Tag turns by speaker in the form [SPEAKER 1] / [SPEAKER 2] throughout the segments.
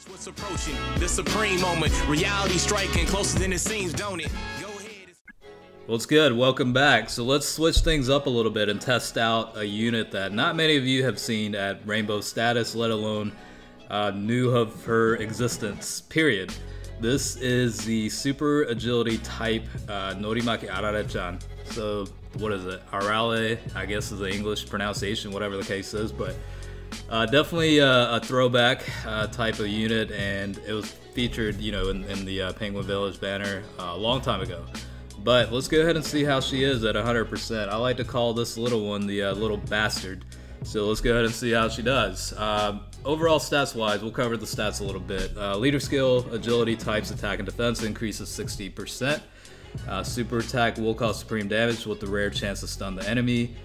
[SPEAKER 1] What's approaching the supreme moment, reality striking closer than it seems, don't it? Go ahead.
[SPEAKER 2] What's good? Welcome back. So let's switch things up a little bit and test out a unit that not many of you have seen at Rainbow status, let alone knew of her existence, period. This is the Super Agility type Norimaki Arale-chan. So what is it? Arale, I guess is the English pronunciation, whatever the case is, but definitely a throwback type of unit, and it was featured, you know, in the Penguin Village banner a long time ago. But let's go ahead and see how she is at 100%. I like to call this little one the little bastard. So let's go ahead and see how she does. Overall stats wise, we'll cover the stats a little bit. Leader skill, agility, types, attack and defense increases 60%. Super attack will cause supreme damage with the rare chance to stun the enemy.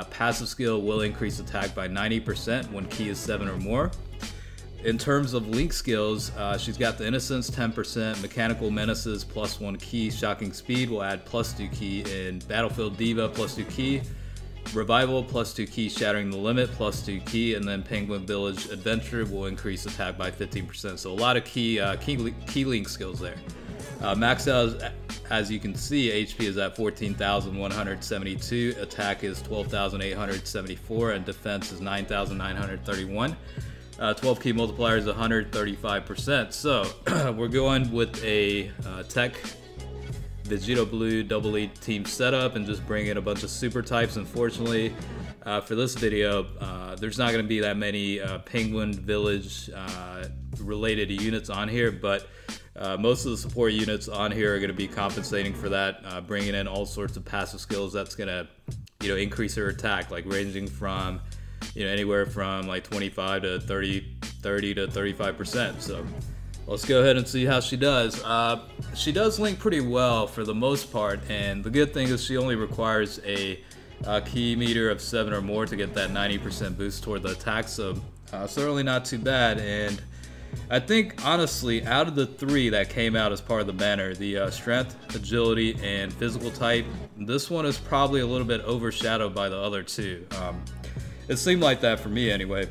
[SPEAKER 2] Passive skill will increase attack by 90% when ki is 7 or more. In terms of link skills, she's got the Innocence 10%, Mechanical Menaces plus 1 ki, Shocking Speed will add plus 2 ki, in Battlefield Diva plus 2 ki, Revival plus 2 ki, Shattering the Limit plus 2 ki, and then Penguin Village Adventure will increase attack by 15%. So a lot of key link skills there. Max out, as you can see, HP is at 14,172, attack is 12,874, and defense is 9,931. 12 key multiplier is 135%. So we're going with a TEQ Vegito Blue double E team setup and just bring in a bunch of super types. Unfortunately, for this video, there's not going to be that many Penguin Village related units on here, but most of the support units on here are going to be compensating for that, bringing in all sorts of passive skills that's going to, you know, increase her attack, like ranging from, you know, anywhere from like 25 to 30 to 35%. So let's go ahead and see how she does. She does link pretty well for the most part, and the good thing is she only requires a ki meter of 7 or more to get that 90% boost toward the attack, so certainly not too bad. And I think, honestly, out of the 3 that came out as part of the banner, the strength, agility, and physical type, this one is probably a little bit overshadowed by the other 2. It seemed like that for me anyway.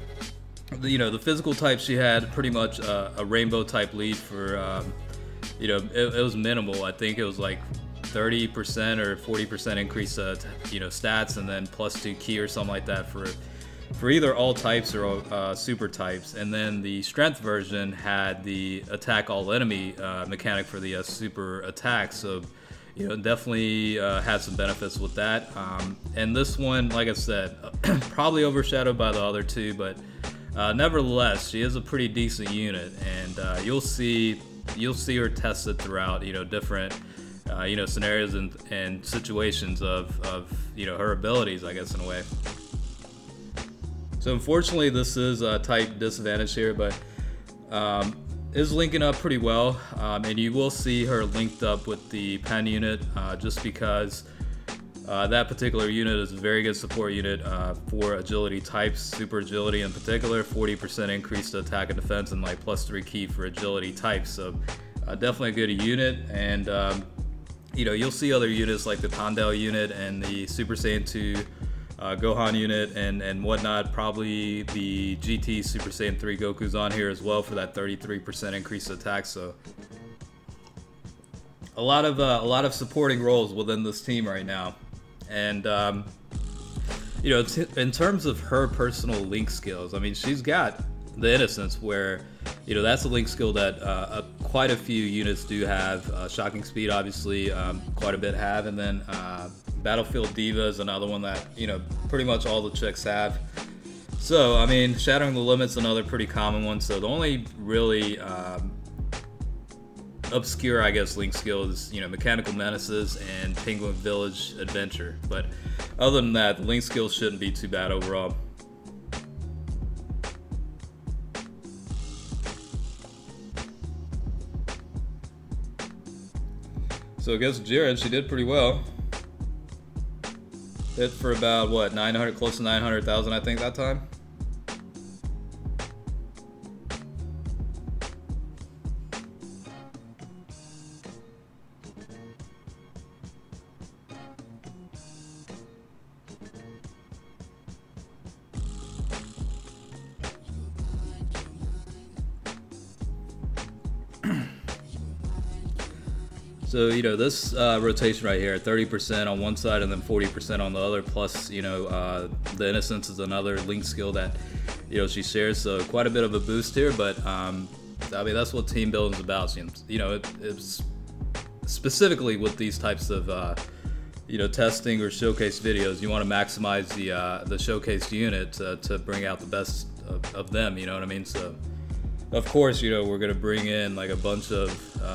[SPEAKER 2] You know, the physical type, she had pretty much a rainbow type lead for, you know, it was minimal. I think it was like 30% or 40% increase, you know, stats, and then plus 2 ki or something like that for either all types or super types. And then the strength version had the attack all enemy mechanic for the super attack. So, you know, definitely had some benefits with that. And this one, like I said, probably overshadowed by the other 2, but nevertheless, she is a pretty decent unit, and you'll see her tested throughout, you know, different you know, scenarios and situations of you know, her abilities, I guess, in a way. So unfortunately, this is a type disadvantage here, but is linking up pretty well, and you will see her linked up with the pen unit, just because that particular unit is a very good support unit for agility types, super agility in particular, 40% increase to attack and defense, and like plus 3 ki for agility types. So definitely a good unit. And you know, you'll see other units like the Pandel unit and the Super Saiyan 2 Gohan unit and whatnot. Probably the GT Super Saiyan 3 Goku's on here as well for that 33% increase attack. So a lot of supporting roles within this team right now. And you know, in terms of her personal link skills, I mean, she's got the Innocence, where, you know, that's a link skill that quite a few units do have. Shocking Speed, obviously, quite a bit have, and then Battlefield Diva is another one that, you know, pretty much all the chicks have. So, I mean, Shattering the Limit's another pretty common one. So the only really obscure, I guess, link skill is, you know, Mechanical Menaces and Penguin Village Adventure. But other than that, the link skills shouldn't be too bad overall. So against Jiren, she did pretty well. Hit for about, what, 900, close to 900,000, I think, that time. So, you know, this rotation right here, 30% on one side and then 40% on the other, plus, you know, the Innocence is another link skill that, you know, she shares. So quite a bit of a boost here, but I mean, that's what team building is about. You know, it's specifically with these types of, you know, testing or showcase videos, you want to maximize the showcase unit to bring out the best of them, you know what I mean? So, of course, you know, we're going to bring in like a bunch of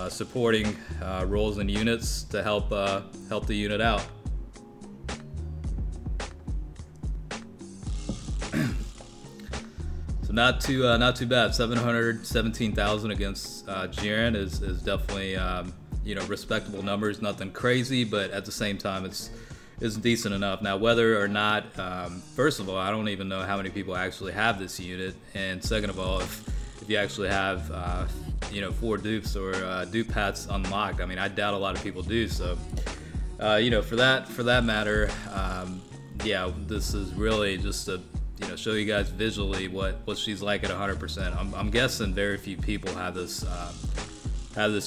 [SPEAKER 2] supporting roles and units to help the unit out. So not too bad. 717,000 against Jiren is definitely you know, respectable numbers. Nothing crazy, but at the same time, it's decent enough. Now, whether or not, first of all, I don't even know how many people actually have this unit, and second of all, if you actually have, you know, 4 dupes or dupe hats unlocked. I mean, I doubt a lot of people do. So, you know, for that matter, yeah, this is really just to, you know, show you guys visually what she's like at 100%. I'm guessing very few people have this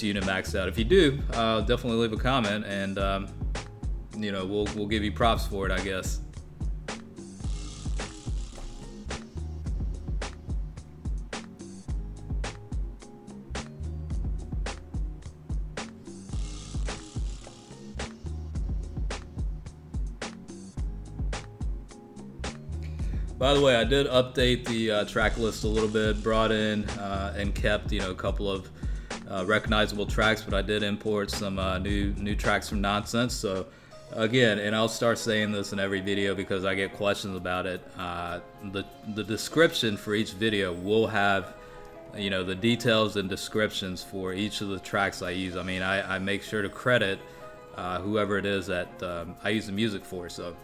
[SPEAKER 2] unit maxed out. If you do, definitely leave a comment, and you know, we'll give you props for it, I guess. By the way, I did update the track list a little bit, brought in and kept, you know, a couple of recognizable tracks, but I did import some new tracks from Nonsense. So again, and I'll start saying this in every video because I get questions about it, the description for each video will have, you know, the details and descriptions for each of the tracks I use. I mean, I make sure to credit whoever it is that I use the music for. So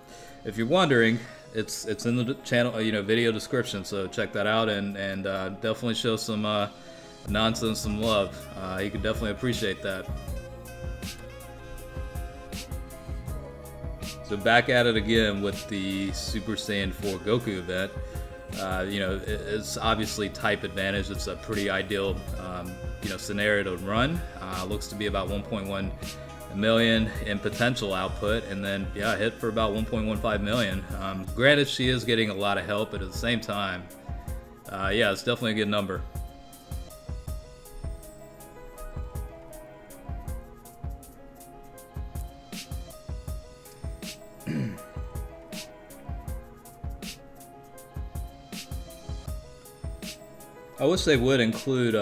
[SPEAKER 2] if you're wondering, it's in the channel, you know, video description, so check that out, and definitely show some Nonsense some love. You can definitely appreciate that. So back at it again with the Super Saiyan 4 Goku event. You know, it's obviously type advantage. It's a pretty ideal, you know, scenario to run. Looks to be about 1.1 million in potential output, and then yeah, hit for about 1.15 million. Granted, she is getting a lot of help, but at the same time, yeah, it's definitely a good number. I wish they would include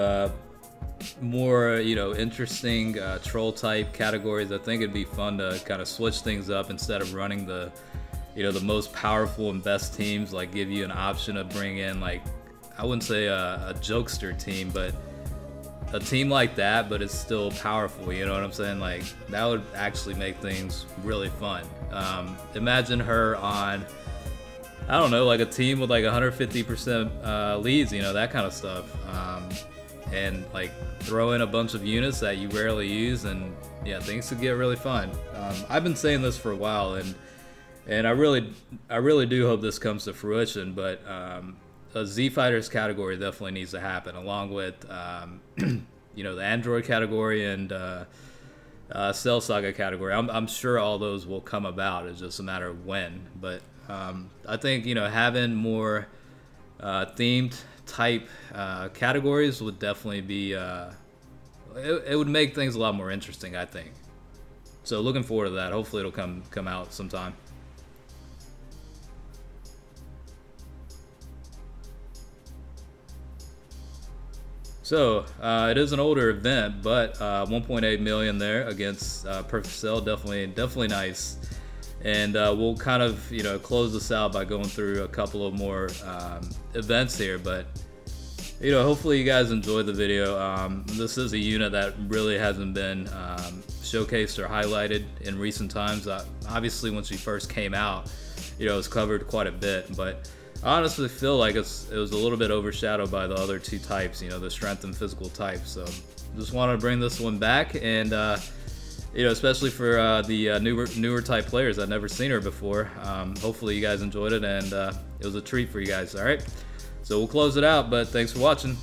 [SPEAKER 2] more, you know, interesting troll type categories. I think it'd be fun to kind of switch things up instead of running the, you know, the most powerful and best teams. Like, give you an option to bring in, like, I wouldn't say a jokester team, but a team like that, but it's still powerful. You know what I'm saying? Like, that would actually make things really fun. Imagine her on, I don't know, like a team with like 150% leads, you know, that kind of stuff. And like throw in a bunch of units that you rarely use, and yeah, things could get really fun. I've been saying this for a while, and I really do hope this comes to fruition. But a Z Fighters category definitely needs to happen, along with you know, the Android category and Cell Saga category. I'm sure all those will come about. It's just a matter of when. But I think, you know, having more themed type categories would definitely be it would make things a lot more interesting, I think. So looking forward to that. Hopefully it'll come out sometime. So it is an older event, but 1.8 million there against Perfect Cell, definitely nice. And we'll kind of, you know, close this out by going through a couple of more events here. But, you know, hopefully you guys enjoyed the video. This is a unit that really hasn't been showcased or highlighted in recent times. Obviously, when she first came out, you know, it was covered quite a bit. But I honestly feel like it was a little bit overshadowed by the other two types, you know, the strength and physical types. So just wanted to bring this one back, and you know, especially for the newer type players that never seen her before. Hopefully you guys enjoyed it, and it was a treat for you guys. All right, so we'll close it out, but thanks for watching.